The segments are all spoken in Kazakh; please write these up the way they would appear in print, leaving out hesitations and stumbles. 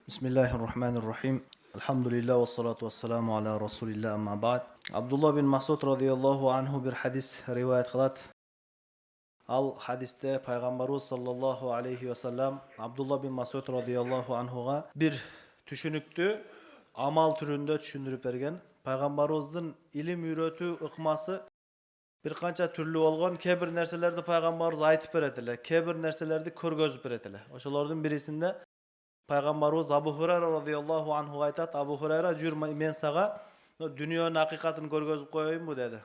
Bismillahirrahmanirrahim. Elhamdülillah ve salatu ve selamu ala Resulillah amma ba'd. Abdullah bin Mas'ud radıyallahu anhu bir hadis rivayet kılat. Al hadiste Peygamberimiz sallallahu aleyhi ve sellem Abdullah bin Mas'ud radıyallahu anhuga bir düşünüktü, amal türünde düşündürüp bergen. Peygamberimizin ilim üretü ıkması bir kança türlü olgan, kebir nerselerdi Peygamberimiz aytıp berediler, kebir nerselerdi körgözüp berediler. Oşalardan birisinde Peygamberimiz Abu Hurayra radıyallahu anhu aytat, Abu Hurayra jür men sağa dünyanın hakikatini körgözüp koyayım bu dedi.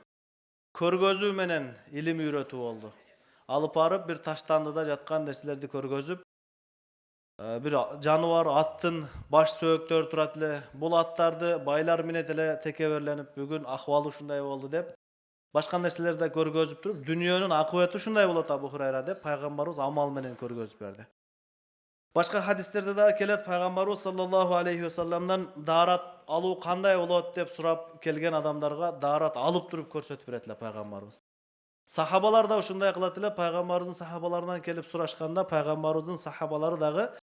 Körgözü menen ilim üretü oldu. Alıp arıp bir taştandıda jatkan nerselerdi körgözüp bir canıvar attın baş söğüktör turat ele. Bul attardı baylar minet ele tekeverlenip bugün ahvalı şunday oldu dep. Başka nerselerde körgözüp durup dünyanın akıbeti şunday bolat Abu Hurayra dep Peygamberimiz amal menen körgözüp berdi. Başka hadislerde de kelet Peygamberimiz sallallahu aleyhi ve sellem'den darat alu kanday olat dep surap kelgen adamlarga darat alıp durup körsetip berediler Peygamberimiz. Sahabalar da uşunday kılatılar. Peygamberimizin sahabalarından kelip suraşkanda Peygamberimizin sahabaları dağı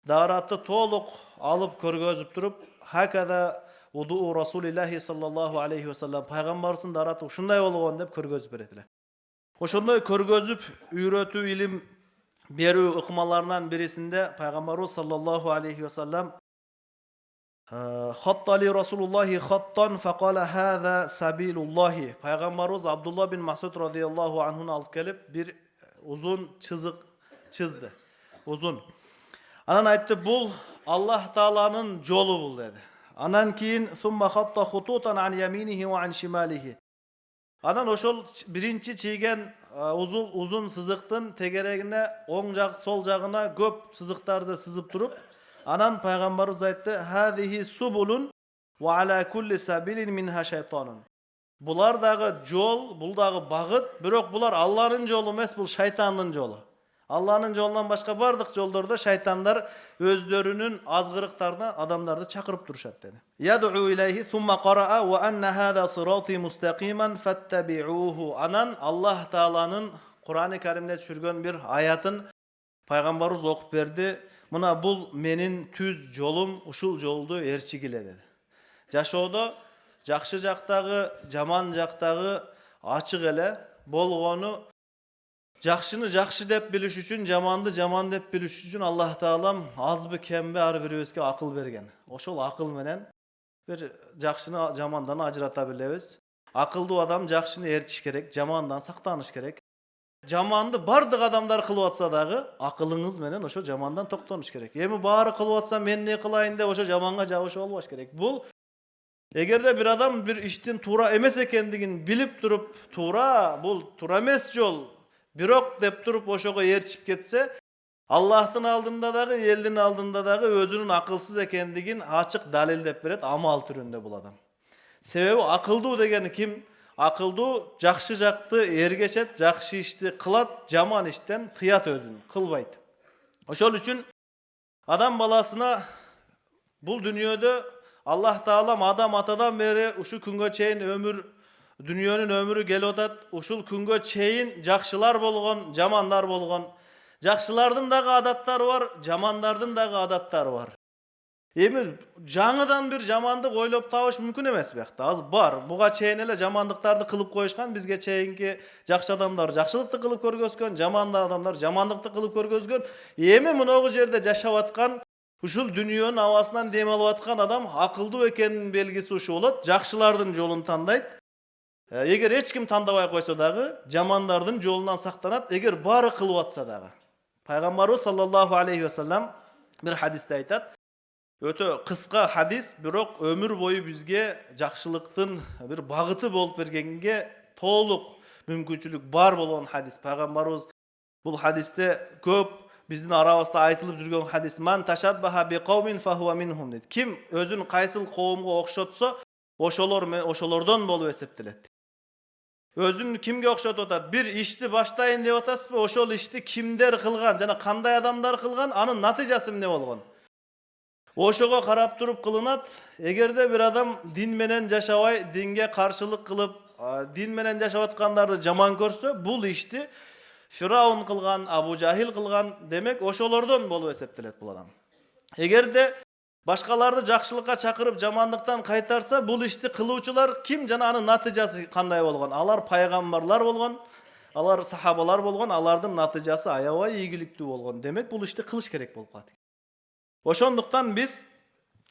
daratı toluk alıp körgözüp durup hakada vudu'u Resulullah sallallahu aleyhi ve sellem Peygamberimizin daratı uşunday olğan dep körgözüp berediler. Oşunday körgözüp üretü ilim berүү ыкмаларынан birisinde Peygamberimiz sallallahu aleyhi ve sellem Hattali Resulullahi hattan faqala hâzâ sabilullahi. Peygamberimiz Abdullah bin Mas'ud radıyallahu anh'unu alıp gelip bir uzun çizik çizdi. Uzun. Anan aytdı bul Allah Taala'nın jolu bul dedi. Anan keyin thumma hatta hututan an yaminihi ve an şimalihi. Anan oşol birinci çiğgen uzun sızıktın tegeregine oң jak sol jagına köp sızıktardı sızıp durup anan Peygamberimiz aytdı hadihi subulun ve ala kulli sabilin minha şeytanun. Bular dagı jol, bul dagı bagıt, birok bular Allah'ın jolu emas, bul şeytanın jolu. Allah'ın jolundan başka bardık jollarda şeytanlar özlerinin azgırıklarına adamları çakırıp duruşat dedi. Yad'u ileyhi thumma qara'a ve enne hâzâ sırâti mustaqiman fettabi'ûhu. Anan Allah Taala'nın Kur'an-ı Kerim'de düşürgen bir ayatın Peygamberimiz okup berdi. Muna bul menin tüz jolum, uşul joldu erçigile dedi. Jaşoodо jakşı jaktagı, jaman jaktagı açık ele bolgonu jakşını jakşı dep biliş üçün, jamanды jaman dep biliş üçün Allah Taalam azbı kembe ar biribizge akıl bergen. Oşol akıl menen bir jakşını jamandan ajırata bilebиz. Akıldı adam jakşını ertiş kerek, jamandan saktanış kerek. Jamanды bardık adamlar kılıp atsa dagı akılыңыз menen oşo jamandan toktonуш kerek. Emi bari kılıp atsa men ne kılayın dep oşo jamanga jabışı bolbaş kerek. Bul egerde bir adam bir iştin tuura emes ekendigin bilip durup tuura bul tuura emes jol birok dep durup oşoga erçip ketse Allah'ın aldığında dağı, eldin aldığında dağı özünün akılsız ekendigin açık dalil dep beret amal türünde bul adam. Sebebi akıldı degeni kim? Akıldı jakşı jaktı ergeçet, jakşı işti kılat, jaman işten tıyat özün, kılbayt. Oşol üçün adam balasına bul dünyada Allah Taalam adam atadan beri uşu күнгө чейин ömür dünyanın ömrü gelodat uşul күнгө чейин jakşılar bolgon, jamanlar bolgon. Jakşılardın dağı adatları var, jamanlardın dağı adatları var. Emi жаңыдан bir jamandık oylop табыш mümkün emes buyakta. Az bar. Buga чейин ele jamandıktardı kılıp koyuşkan, bizge чейинки jakşı adamlar jakşılıkты kılıp körgözgön, jamanlı adamlar jamanlıkты kılıp körgözgön. Emi munogu jerde jaşap atkan uşul dünyanın havasından dem alıp atkan adam akıldı ekeninin belgisi uşu bolat, jakşılardın jolun tandayt. Eger hiç kim tandabay koysa dağı, jamanlardın jolundan saktanat, eger bari kılıp atsa dağı. Peygamberimiz sallallahu aleyhi ve sellem bir hadiste aytat. Öte kıska hadis, birok ömür boyu bizge jakşılıktın bir bagıtı bolup bergenge toluk mümkünçülük bar bolgan hadis. Peygamberimiz bu hadiste köp bizin arabasında aytılıp жүрген hadis. Man tashabbaha bi qawmin fahuwa minhum dedi. Kim özün kaysıl kowumga okşotsa, oşolordan bolup eseptilet. Özün kimge okşot otat? Bir işti baştayın dep atasызбы? Oşol işti kimder kılgan, jana kanday adamlar kılgan, anın natijası ne bolgon? Oşoga karap durup kılınat. Egerde bir adam din menen jaşabay, dinge karşılık kılıp, din menen jaşap atkandardı jaman körse, bul işti Firavun kılgan, Abu Cahil kılgan demek oşolordan bolup eseptilet bul adam. Egerde Башкаларды жакшылыкка чакырып, жамандыктан кайтарса, бул ишти кылуучулар ким жана анын натыйжасы кандай болгон? Алар пайгамбарлар болгон, алар сахабалар болгон, алардын натыйжасы аябай ийгиликтүү болгон. Демек, бул ишти кылыш керек болуп калат. Ошондуктан биз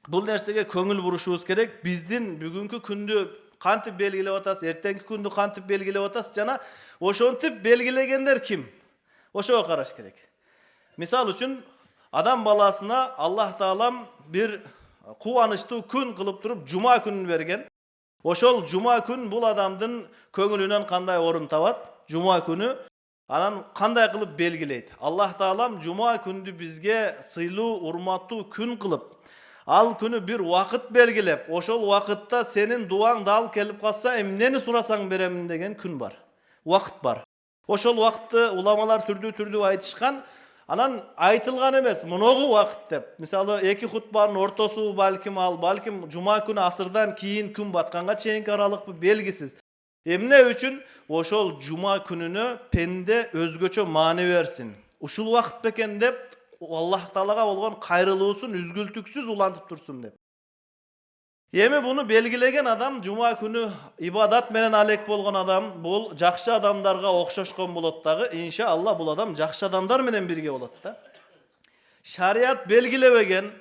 бул нерсеге көңүл бурушубуз керек. Биздин бүгүнкү күндү кантип белгилеп атасыз, эртеңки күндү кантип белгилеп атасыз жана ошентип белгилегендер ким? Ошого караш керек. Мисал үчүн, адам баласына Аллах Таалам бир кубанычтуу күн кылып туруп жума күнүн берген. Ошол жума күн бул адамдын көңүлүнөн кандай орун табат? Жума күнү анан кандай кылып белгилейт? Аллах Таалам жума күндү бизге сыйлуу, урматтуу күн кылып, ал күнү бир вакыт белгилеп, ошол вакытта сенин дуаң дал келип калса, эмнени сурасаң беремин деген күн бар. Вакыт бар. Ошол вакытты уламалар түрдүү айтышкан. Анан айтылган эмес, моногу вакыт деп. Мисалы, эки хутбанын ортосу балким жума күнү асырдан кийин күн батканга чейинки аралыкпы белгисиз. Эмне үчүн ошол жума күнүнө пенде өзгөчө маани берсин? Ушул вакыт бекен деп Аллах Таалага болгон кайрылуусун үзгүлтүксүз улантып турсун деп. Эми буну белгилеген адам, жума күнү ибадат менен алек болгон адам, бул жакшы адамдарга окшошкон болот дагы, иншалла бул адам жакшы адамдар менен бирге болот да. Шарият белгилебеген,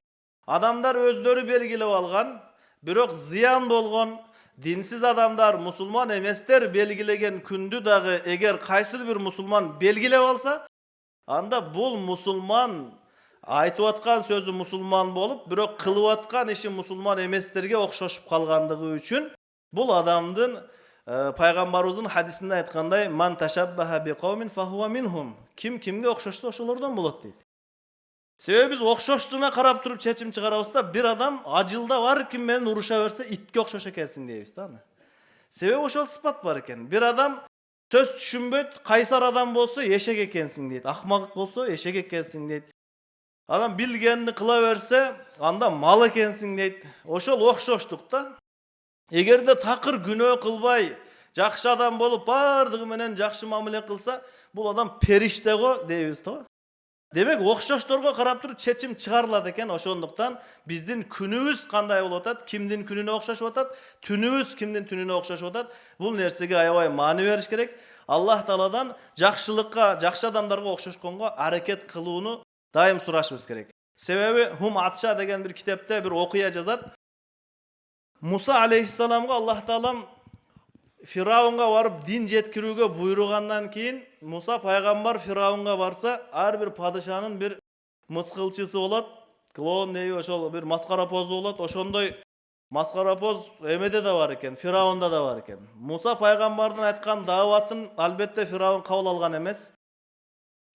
адамдар өздөрү белгилеп алган, бирок зыян болгон динсиз адамдар, мусулман эместер белгилеген күндү дагы эгер кайсыл бир мусулман белгилеп алса, анда бул мусулман айтып аткан сөзү мусулман болуп, бирок кылып аткан иши мусулман эместерге окшошуп калгандыгы үчүн бул адамдын пайгамбарыбыздын хадисинде айткандай, ман ташаббаха би кавмин фахуа минхум. Ким кимге окшошсо ошолордон болот дейт. Себеби биз окшоштугуна карап туруп чечим чыгарабыз да, бир адам ажылда бар ким менен уруша берсе, итке окшош экенсиң дейбиз да аны. Себеби ошол сыпат бар экен. Бир адам сөз түшүнбөйт, кайсар адам болсо эшек экенсиң дейт, акмак болсо эшек экенсиң дейт. Адам билгенini кыла берсе, анда мал экенсиң дейт. Ошол окшоштук да. Эгерде такыр күнөө кылбай, жакшы адам болуп, бардыгы менен жакшы мамиле кылса, бул адам периште го дейбиз да. Демек, окшошторго карап туруп чечим чыгарылат экен. Ошондуктан биздин күнүбүз кандай болуп атат, кимдин күнүнө окшошуп атат, түнүбүз кимдин түнүнө окшошуп атат, бул нерсеге аябай маани бериш керек. Аллах Тааладан жакшылыкка, жакшы адамдарга окшошконго аракет кылууну дайым сурашыбыз керек. Себеби Хум Атша деген бир китепте бир окуя жазат. Муса алейхиссаламга Аллах Таалам Фираунга барып дин жеткирүүгө буйругандан кийин, Муса пайгамбар Фираунга барса, ар бир падышанын бир мыскылчысы болот, клоун неби ошол бир маскарапозу болот. Ошондой маскарапоз эмеде да бар экен, Фираунда да бар экен. Муса пайгамбардын айткан дааватын албетте Фираун кабыл алган эмес.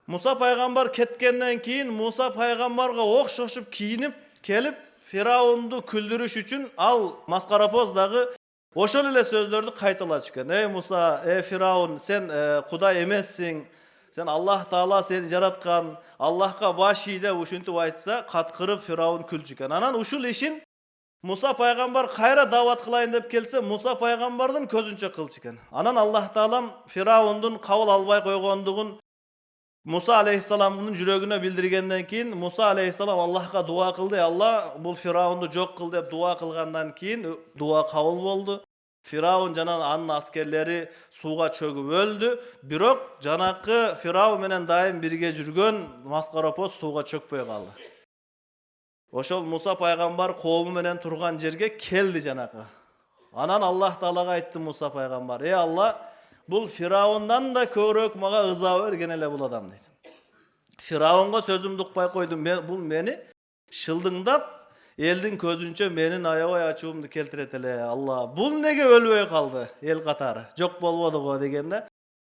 Муса пайгамбар кеткенден кийин Муса пайгамбарга окшошуп кийинип келип Фираунду күлдүрүш үчүн ал маскарапоз дагы ошол эле сөздөрдү кайталачу экен. Эй Муса, Фираун, сен Кудай эмессиң. Сен Аллах Таала сени жараткан, Аллахка баш ий деп ушинтип айтса, каткырып Фираун күлчү экен. Анан ушул ишин Муса пайгамбар кайра даават кылайын деп келсе, Муса пайгамбардын көзүнчө кылчу экен. Анан Аллах Таалам Фираундун кабыл албай койгондугун Муса алейхиссаламдын жүрөгүнө билдиргенден кийин, Муса алейхиссалам Аллахка дуа кылды. Алла бул Фираунду жок кыл деп дуа кылгандан кийин дуа кабыл болду. Фираун жана анын аскерлери сууга чөгүп өлдү. Бирок жанакы Фираун менен дайым бирге жүргөн маскарапоз сууга чөкпөй калды. Ошол Муса пайгамбар коому менен турган жерге келди жанакы. Анан Аллах Таалага айтты Муса пайгамбар: "Эй Алла, бул Фираундан да көбүрөөк мага ыза берген эле бул адам" дейт. Фираунга сөзүмдү укпай койдум. Бул мени шылдыңдап, элдин көзүнчө менин аябай ачуумду келтирет эле. Алла, бул неге өлбөй калды эл катары? Жок болбоду го дегенде,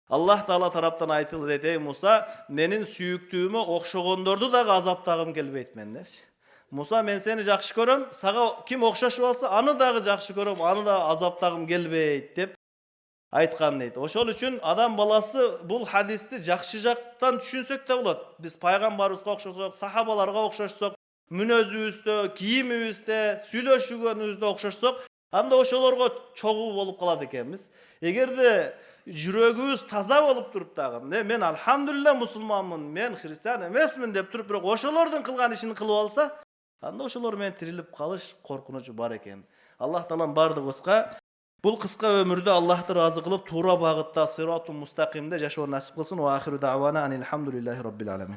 Аллах Таала тараптан айтылды дейт: "Эй Муса, менин сүйүктүүмө окшогондорду дагы азаптагым келбейт мен" депчи. Муса, мен сени жакшы көрөм, сага ким окшошуп алса, аны дагы жакшы көрөм, аны да азаптагым келбейт деп айткан дейт. Ошол үчүн адам баласы бул хадисти жакшы жактан түшүнсөк да болот. Биз пайгамбарыбызга окшосок, сахабаларга окшошсок, мүнөзүбүздө, кийимибизде, сүйлөшүүгөнүбүздө окшошсок, анда ошолорго чогуу болуп калат экенбиз. Эгерде жүрөгүбүз таза болуп туруп дагы, мен алхамдулилла мусулманмын, мен христиан эмесмин деп туруп, бирок ошолордун кылган ишин кылып алса, Анда ошолор менен тирилип калыш коркунучу бар экен. Аллах Таалам бардыгыбызга бул кыска өмүрдө Аллахты ыраазы кылып, туура багытта, сиратул мустакимде жашоо насип кылсын. Ва ахиру дa'wana анил хамдулиллахи rabbil alamin.